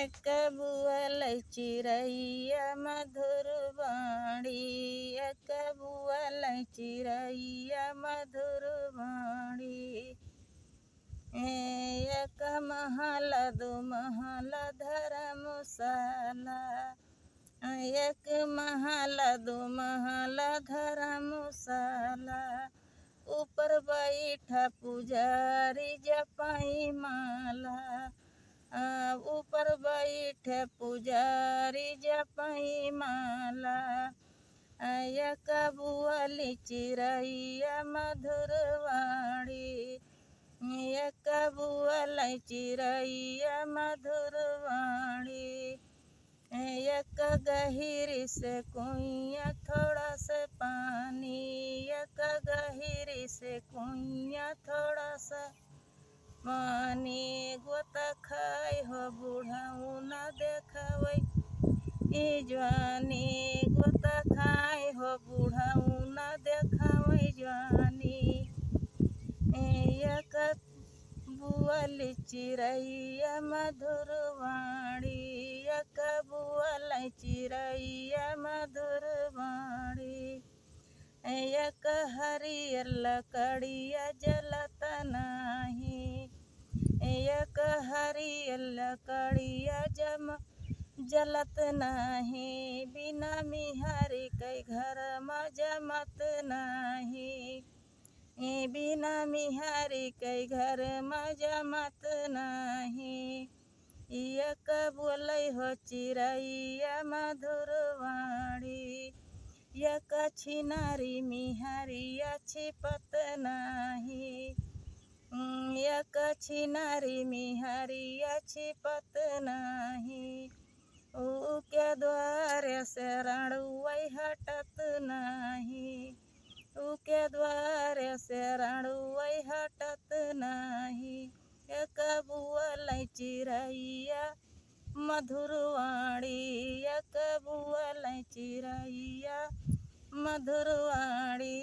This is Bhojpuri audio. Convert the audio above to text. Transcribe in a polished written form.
एक बुअल चिरैया मधुर बाणी, एक बुअल चिरैया मधुर बाणी। एक महल दो महल धर्मशाला, एक महल दो महल धर्मशाला। ऊपर बैठा पुजारी जपाई माला, ऊपर बैठे पुजारी जपाई माला। एक बुअली चिरैया मधुर वाणी, एक बुअल चिरैया मधुर वाणी। एक गहिरी से कुइया थोड़ा से पानी, एक गहिरी से कुइया थोड़ा सा पानी। गोता खाए हो बूढ़ऊ न देखावे ई जवानी, गोता खाए हो बूढ़ऊ न देखावे जवानी। एक बुअल चिरैया मधुर वाणी, एक बुअल चिरैया मधुर वाणी। एक हरियर लकड़िया जलत नाही, एक हरियर लकड़िया जलत नाही। बिना मिहारी के घर में जमत नाही, बिना मिहारी के घर में जमत नाही। एक बोलै हो चिरैया मधुर वाणी, एक छिनारी मिहारिया छिपत नाही, एक छिनारी मिहारिया छिपत नाही। उके द्वार से रणुवै हटत नाही, उके द्वार से रणुवै हटत नाही। एक बुअल चिरैया मधुर वाणी, एक बुअल चिरैया मधुर वाणी।